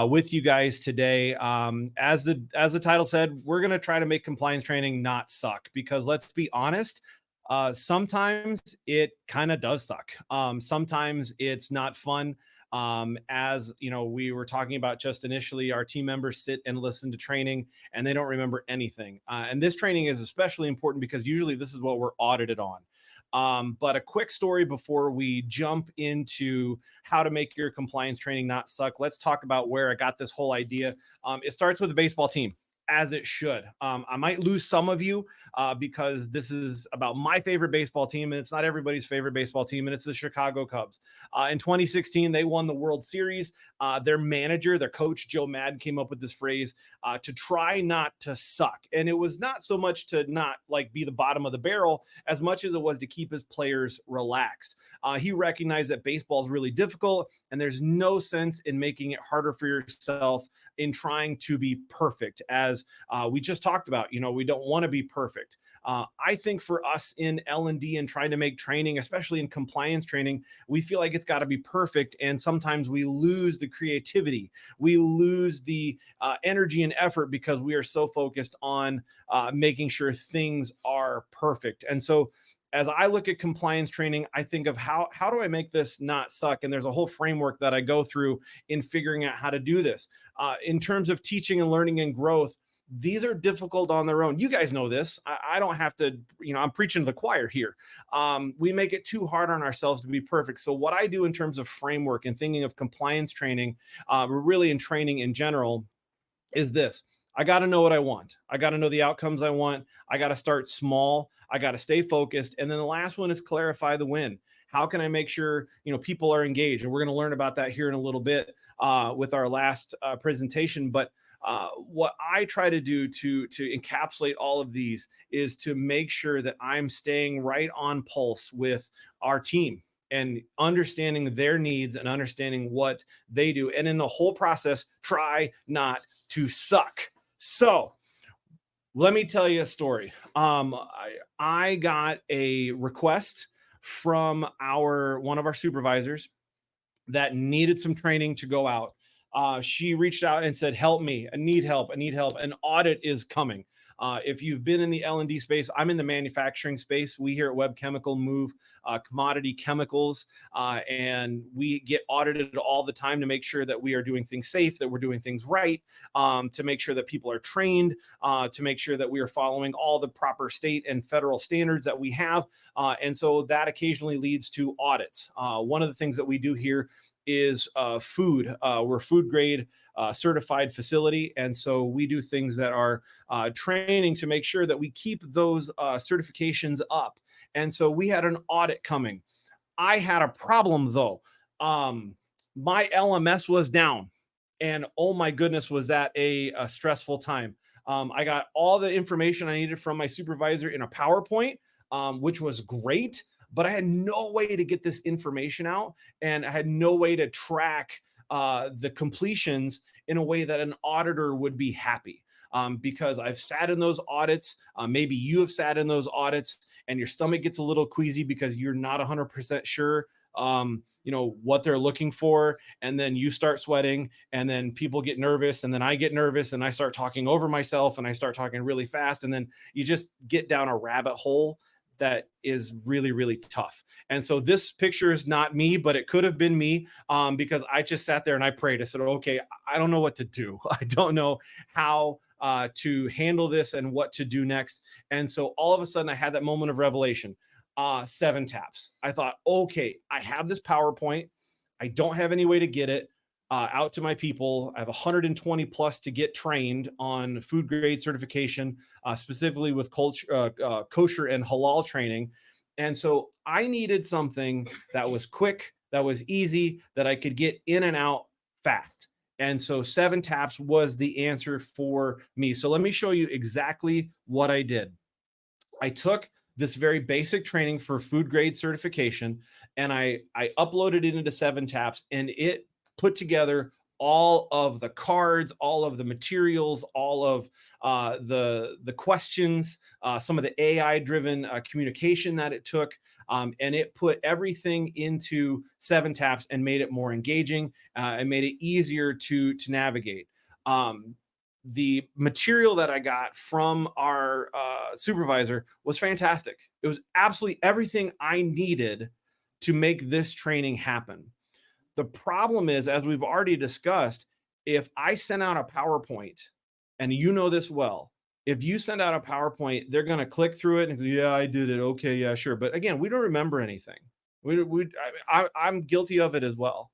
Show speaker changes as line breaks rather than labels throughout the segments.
with you guys today. As the title said, we're going to try to make compliance training not suck, because let's be honest, sometimes it kind of does suck. Sometimes it's not fun. As you know, we were talking about just initially, our team members sit and listen to training and they don't remember anything. And this training is especially important because usually this is what we're audited on. But a quick story before we jump into how to make your compliance training not suck. Let's talk about where I got this whole idea. It starts with a baseball team, as it should. I might lose some of you because this is about my favorite baseball team, and it's not everybody's favorite baseball team, and it's the Chicago Cubs. In 2016, they won the World Series. Their manager, their coach, Joe Madden, came up with this phrase to try not to suck. And it was not so much to not like be the bottom of the barrel as much as it was to keep his players relaxed. He recognized that baseball is really difficult, and there's no sense in making it harder for yourself in trying to be perfect. As we just talked about, we don't want to be perfect. I think for us in L&D and trying to make training, especially in compliance training, we feel like it's got to be perfect. And sometimes we lose the creativity. We lose the energy and effort because we are so focused on making sure things are perfect. And so as I look at compliance training, I think of how do I make this not suck? And there's a whole framework that I go through in figuring out how to do this. In terms of teaching and learning and growth, these are difficult on their own. You guys know this. I don't have to, I'm preaching to the choir here. We make it too hard on ourselves to be perfect. So what I do in terms of framework and thinking of compliance training, really in training in general, is this. I got to know what I want. I got to know the outcomes I want. I got to start small. I got to stay focused. And then the last one is clarify the win. How can I make sure, people are engaged? And we're going to learn about that here in a little bit with our last presentation. But what I try to do to encapsulate all of these is to make sure that I'm staying right on pulse with our team and understanding their needs and understanding what they do. And in the whole process, try not to suck. So let me tell you a story. I got a request from one of our supervisors that needed some training to go out. She reached out and said, help me. I need help. An audit is coming. If you've been in the L&D space, I'm in the manufacturing space. We here at Webb Chemical move commodity chemicals, and we get audited all the time to make sure that we are doing things safe, that we're doing things right, to make sure that people are trained, to make sure that we are following all the proper state and federal standards that we have. And so that occasionally leads to audits. One of the things that we do here is food. We're food grade certified facility. And so we do things that are training to make sure that we keep those certifications up. And so we had an audit coming. I had a problem though. My LMS was down. And oh my goodness, was that a stressful time. I got all the information I needed from my supervisor in a PowerPoint, which was great. But I had no way to get this information out, and I had no way to track the completions in a way that an auditor would be happy. Because I've sat in those audits, maybe you have sat in those audits, and your stomach gets a little queasy because you're not 100% sure, what they're looking for, and then you start sweating, and then people get nervous, and then I get nervous, and I start talking over myself, and I start talking really fast, and then you just get down a rabbit hole that is really, really tough. And so this picture is not me, but it could have been me because I just sat there and I prayed. I said, okay, I don't know what to do. I don't know how to handle this and what to do next. And so all of a sudden I had that moment of revelation, 7 taps. I thought, okay, I have this PowerPoint. I don't have any way to get it out to my people. I have 120 plus to get trained on food grade certification, specifically with kosher and halal training. And so I needed something that was quick, that was easy, that I could get in and out fast. And so 7 taps was the answer for me. So let me show you exactly what I did. I took this very basic training for food grade certification, and I uploaded it into 7 taps, and it put together all of the cards, all of the materials, all of the questions, some of the AI-driven communication that it took, and it put everything into 7TAPS and made it more engaging and made it easier to navigate. The material that I got from our supervisor was fantastic. It was absolutely everything I needed to make this training happen. The problem is, as we've already discussed, if I send out a PowerPoint, and you know this well, if you send out a PowerPoint, they're going to click through it and go, yeah, I did it. Okay, yeah, sure. But again, we don't remember anything. I'm guilty of it as well.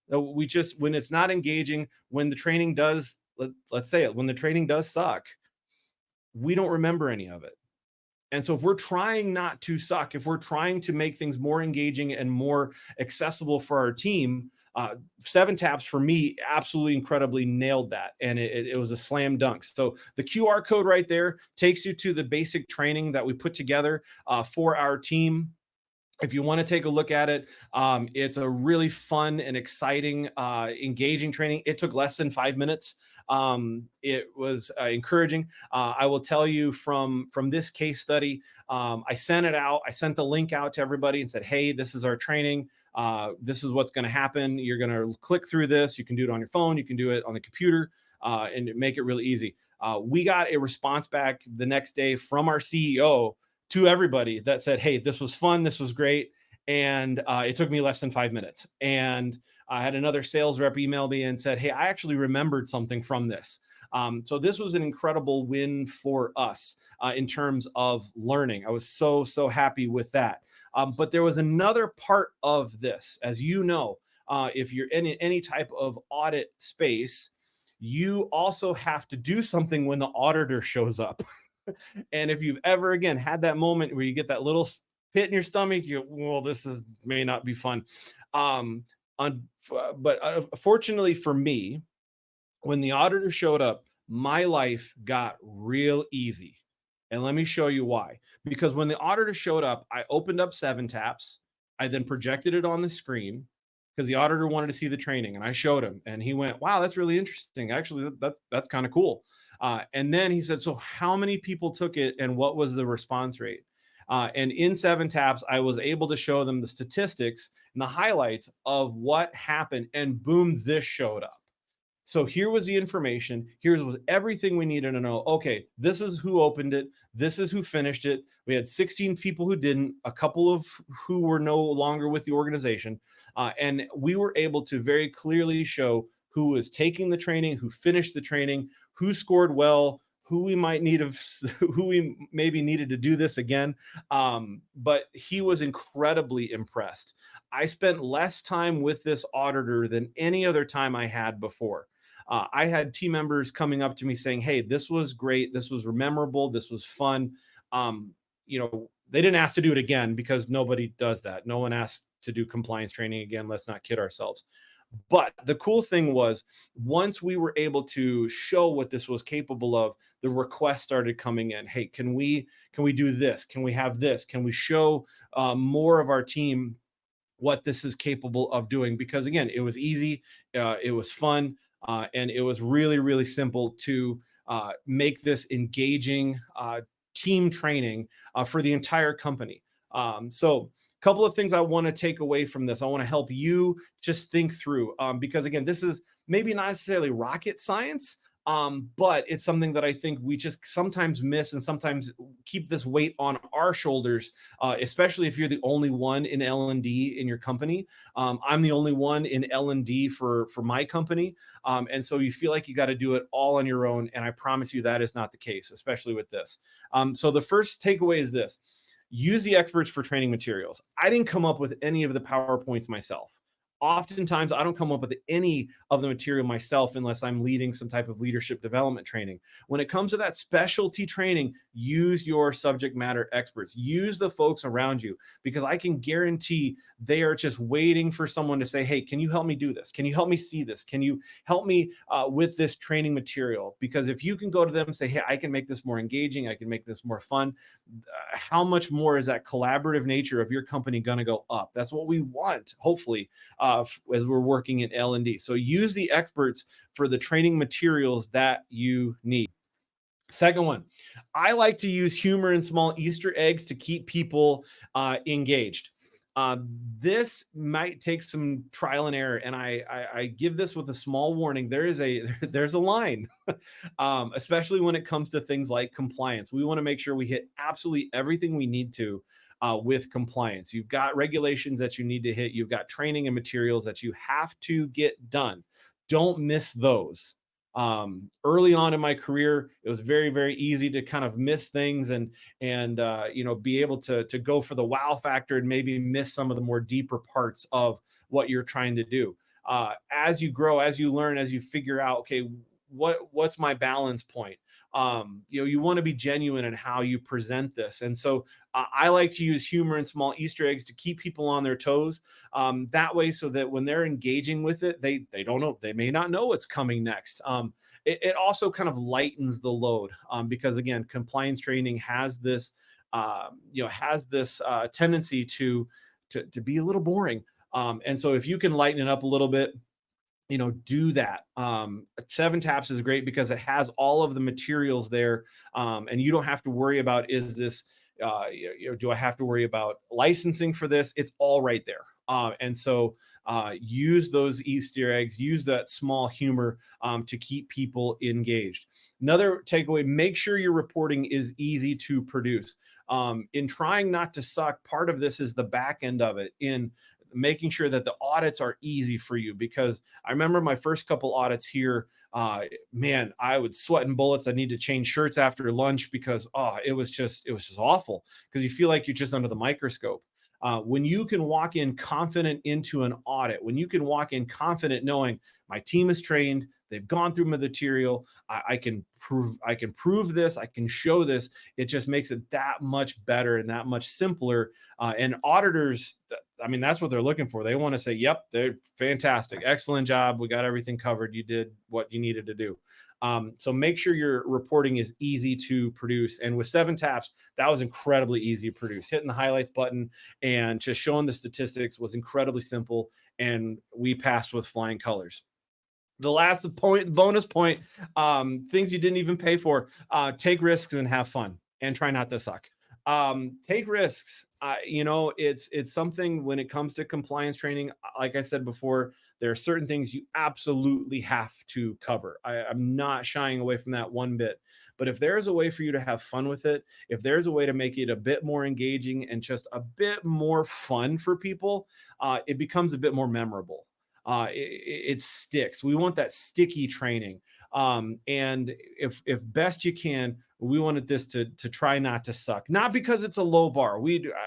We just, when it's not engaging, when the training does, let's say it, when the training does suck, we don't remember any of it. And so if we're trying not to suck, if we're trying to make things more engaging and more accessible for our team, 7TAPS for me absolutely incredibly nailed that. And it was a slam dunk. So the QR code right there takes you to the basic training that we put together for our team. If you want to take a look at it, it's a really fun and exciting, engaging training. It took less than 5 minutes. It was encouraging. I will tell you from this case study, I sent it out. I sent the link out to everybody and said, hey, this is our training. This is what's going to happen. You're going to click through this. You can do it on your phone. You can do it on the computer and make it really easy. We got a response back the next day from our CEO to everybody that said, hey, this was fun. This was great. And it took me less than 5 minutes. And I had another sales rep email me and said, hey, I actually remembered something from this. So this was an incredible win for us in terms of learning. I was so happy with that. But there was another part of this, as you know, if you're in any type of audit space, you also have to do something when the auditor shows up. And if you've ever, again, had that moment where you get that little pit in your stomach, you go, well, may not be fun. But fortunately for me, when the auditor showed up, my life got real easy. And let me show you why. Because when the auditor showed up, I opened up 7TAPS. I then projected it on the screen because the auditor wanted to see the training, and I showed him, and he went, wow, that's really interesting. Actually, that's kind of cool. And then he said, so how many people took it and what was the response rate? And in 7TAPS, I was able to show them the statistics and the highlights of what happened, and boom, this showed up. So here was the information. Here was everything we needed to know. Okay, this is who opened it. This is who finished it. We had 16 people who didn't, a couple of who were no longer with the organization. And we were able to very clearly show who was taking the training, who finished the training, who scored well, who we maybe needed to do this again. But he was incredibly impressed. I spent less time with this auditor than any other time I had before. I had team members coming up to me saying, hey, this was great. This was memorable. This was fun. They didn't ask to do it again because nobody does that. No one asked to do compliance training again. Let's not kid ourselves. But the cool thing was, once we were able to show what this was capable of, the requests started coming in. Hey, can we do this? Can we have this? Can we show more of our team what this is capable of doing? Because again, it was easy, it was fun, and it was really, really simple to make this engaging team training for the entire company. So a couple of things I want to take away from this. I want to help you just think through, because again, this is maybe not necessarily rocket science, but it's something that I think we just sometimes miss and sometimes keep this weight on our shoulders, especially if you're the only one in L&D in your company. I'm the only one in L&D for my company. And so you feel like you got to do it all on your own. And I promise you that is not the case, especially with this. So the first takeaway is this: use the experts for training materials. I didn't come up with any of the PowerPoints myself. Oftentimes, I don't come up with any of the material myself unless I'm leading some type of leadership development training. When it comes to that specialty training, use your subject matter experts. Use the folks around you, because I can guarantee they are just waiting for someone to say, hey, can you help me do this? Can you help me see this? Can you help me with this training material? Because if you can go to them and say, hey, I can make this more engaging, I can make this more fun, how much more is that collaborative nature of your company going to go up? That's what we want, hopefully. as we're working in L&D. So use the experts for the training materials that you need. Second one, I like to use humor and small Easter eggs to keep people engaged. This might take some trial and error, and I give this with a small warning. There's a line, especially when it comes to things like compliance. We want to make sure we hit absolutely everything we need to with compliance. You've got regulations that you need to hit. You've got training and materials that you have to get done. Don't miss those. Early on in my career, it was very, very easy to kind of miss things and be able to go for the wow factor and maybe miss some of the more deeper parts of what you're trying to do. As you grow, as you learn, as you figure out, okay, what's my balance point? You want to be genuine in how you present this. And so I like to use humor and small Easter eggs to keep people on their toes. That way, so that when they're engaging with it, they don't know, they may not know what's coming next. It also kind of lightens the load because again, compliance training has this, tendency to be a little boring. And so if you can lighten it up a little bit, do that. 7TAPS is great because it has all of the materials there, and you don't have to worry about, is this, do I have to worry about licensing for this? It's all right there. And so use those Easter eggs, use that small humor to keep people engaged. Another takeaway, make sure your reporting is easy to produce. In trying not to suck, part of this is the back end of it, in making sure that the audits are easy for you. Because I remember my first couple audits here, man, I would sweat and bullets. I need to change shirts after lunch because it was just awful, because you feel like you're just under the microscope. When you can walk in confident into an audit, when you can walk in confident knowing my team is trained, they've gone through my material, I can prove this, I can show this, it just makes it that much better and that much simpler. And auditors, I mean, that's what they're looking for. They want to say, yep, they're fantastic, excellent job, we got everything covered, you did what you needed to do. So make sure your reporting is easy to produce. And with 7TAPS, that was incredibly easy to produce. Hitting the highlights button and just showing the statistics was incredibly simple, and we passed with flying colors. The last bonus point, things you didn't even pay for, take risks and have fun and try not to suck. Take risks. It's something when it comes to compliance training, like I said before, there are certain things you absolutely have to cover. I'm not shying away from that one bit. But if there's a way for you to have fun with it, if there's a way to make it a bit more engaging and just a bit more fun for people, it becomes a bit more memorable. It sticks. We want that sticky training. And if best you can, we wanted this to try not to suck, not because it's a low bar.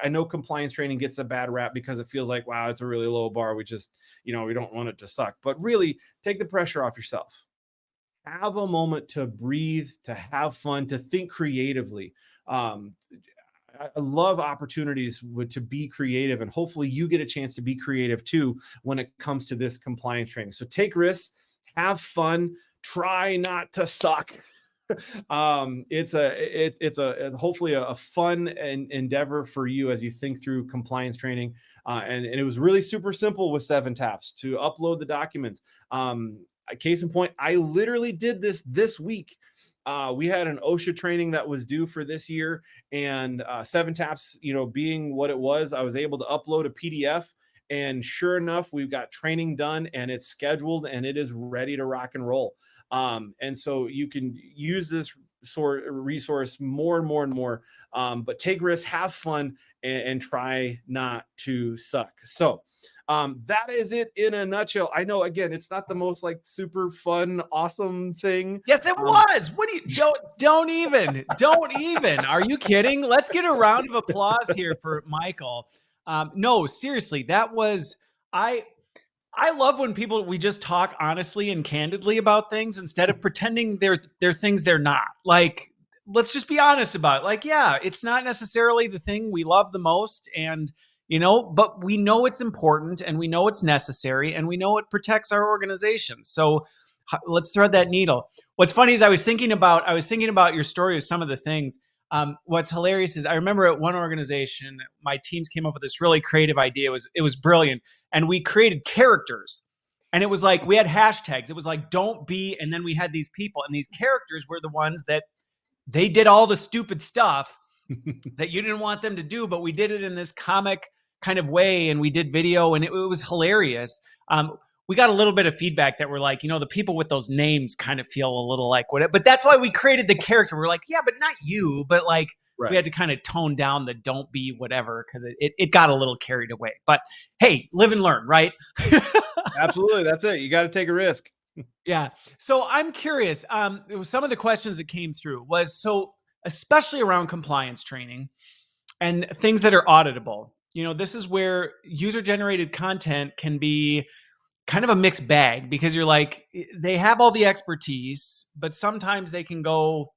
I know compliance training gets a bad rap because it feels like, wow, it's a really low bar. We just, we don't want it to suck, but really take the pressure off yourself. Have a moment to breathe, to have fun, to think creatively. I love opportunities to be creative, and hopefully you get a chance to be creative too when it comes to this compliance training. So take risks, have fun, try not to suck. It's hopefully a fun endeavor for you as you think through compliance training. And it was really super simple with 7TAPS to upload the documents. Case in point, I literally did this week. We had an OSHA training that was due for this year, and 7TAPS, being what it was, I was able to upload a PDF, and sure enough, we've got training done and it's scheduled and it is ready to rock and roll. And so you can use this sort of resource more and more and more, but take risks, have fun, and try not to suck. So that is it in a nutshell. I know, again, it's not the most super fun, awesome thing.
Yes, it was. What do you don't even. Are you kidding? Let's get a round of applause here for Michael. No, seriously, that was, I love when we just talk honestly and candidly about things instead of pretending they're things they're not. Like, let's just be honest about it. Like, yeah, it's not necessarily the thing we love the most, and but we know it's important, and we know it's necessary, and we know it protects our organization. So let's thread that needle. What's funny is I was thinking about your story of some of the things. What's hilarious is I remember at one organization, my teams came up with this really creative idea. It was brilliant. And we created characters. And it was like we had hashtags. It was like don't be, and then we had these people, and these characters were the ones that they did all the stupid stuff that you didn't want them to do, but we did it in this comic kind of way, and we did video, and it was hilarious. We got a little bit of feedback that we're like, the people with those names kind of feel a little like what, but that's why we created the character. We're like, yeah, but not you, but like
Right.
we had to kind of tone down the don't be whatever because it got a little carried away. But hey, live and learn, right?
Absolutely. That's it. You got to take a risk.
Yeah. So I'm curious. Some of the questions that came through was especially around compliance training and things that are auditable. This is where user generated content can be kind of a mixed bag because you're like, they have all the expertise, but sometimes they can go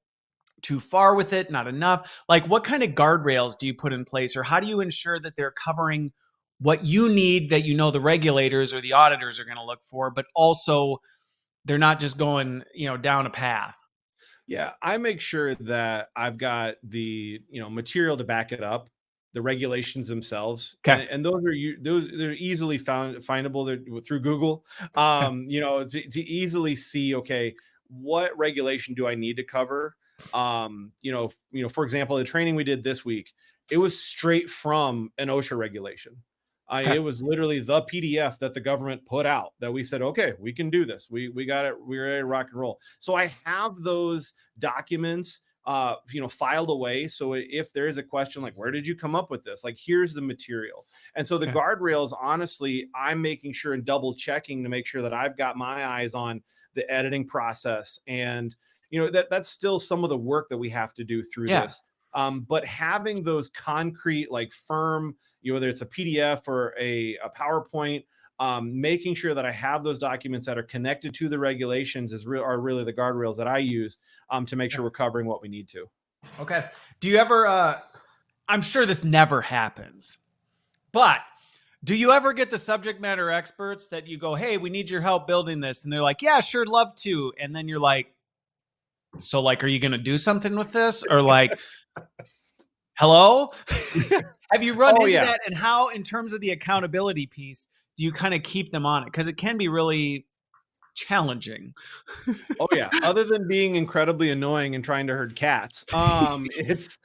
too far with it, not enough. Like, what kind of guardrails do you put in place, or how do you ensure that they're covering what you need, that the regulators or the auditors are going to look for, but also they're not just going, down a path?
Yeah, I make sure that I've got the material to back it up, the regulations themselves,
Okay.
and they're easily findable through Google.
Okay.
To easily see, okay, what regulation do I need to cover? For example, the training we did this week, it was straight from an OSHA regulation.
Okay.
It was literally the PDF that the government put out that we said, okay, we can do this. We got it. We're ready to rock and roll. So I have those documents, filed away. So if there is a question, like, where did you come up with this? Like, here's the material. And so the
Okay.
guardrails, honestly, I'm making sure and double checking to make sure that I've got my eyes on the editing process. And, that's still some of the work that we have to do through
Yeah.
this. But having those concrete, like firm, whether it's a PDF or a PowerPoint, making sure that I have those documents that are connected to the regulations are really the guardrails that I use to make sure we're covering what we need to.
Okay. Do you ever, I'm sure this never happens, but do you ever get the subject matter experts that you go, hey, we need your help building this? And they're like, yeah, sure, love to. And then you're like, so like, are you going to do something with this? Or like, hello? Have you run into that? And how, in terms of the accountability piece, do you kind of keep them on it? Because it can be really challenging.
Oh yeah. Other than being incredibly annoying and trying to herd cats, it's,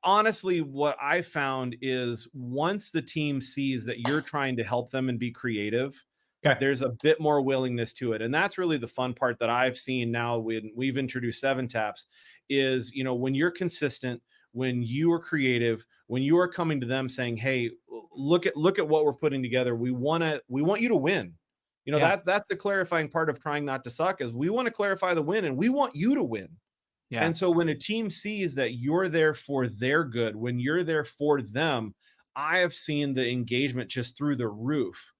honestly, what I found is once the team sees that you're trying to help them and be creative,
Okay.
there's a bit more willingness to it. And that's really the fun part that I've seen now when we've introduced 7 taps is, when you're consistent, when you are creative, when you are coming to them saying, hey, look at what we're putting together. We want you to win. That's the clarifying part of trying not to suck is we want to clarify the win and we want you to win.
Yeah.
And so when a team sees that you're there for their good, when you're there for them, I have seen the engagement just through the roof.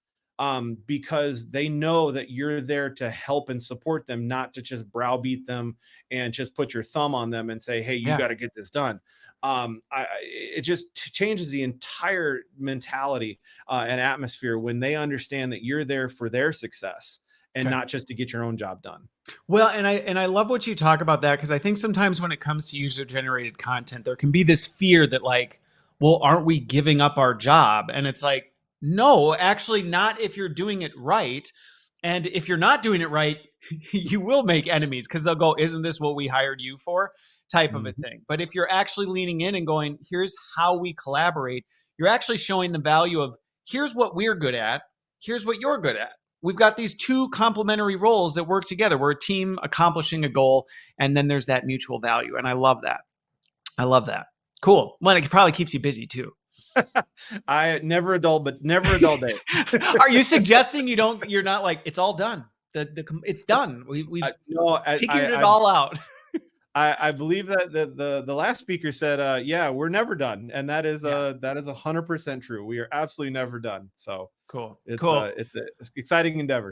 Because they know that you're there to help and support them, not to just browbeat them and just put your thumb on them and say, hey, you got to get this done. It just changes the entire mentality and atmosphere when they understand that you're there for their success and not just to get your own job done.
Well, and I love what you talk about that, because I think sometimes when it comes to user generated content, there can be this fear that like, well, aren't we giving up our job? And it's like, no, actually not if you're doing it right. And if you're not doing it right, you will make enemies because they'll go, isn't this what we hired you for? Type of a thing. But if you're actually leaning in and going, here's how we collaborate, you're actually showing the value of here's what we're good at, here's what you're good at. We've got these two complementary roles that work together. We're a team accomplishing a goal, and then there's that mutual value. And I love that. I love that. Cool. Well, it probably keeps you busy too.
I never a dull day.
Are you suggesting you're not like, it's all done? It's done. We've figured it all out.
I believe that the last speaker said, yeah, we're never done. And that is 100% true. We are absolutely never done. So
Cool.
It's an exciting endeavor.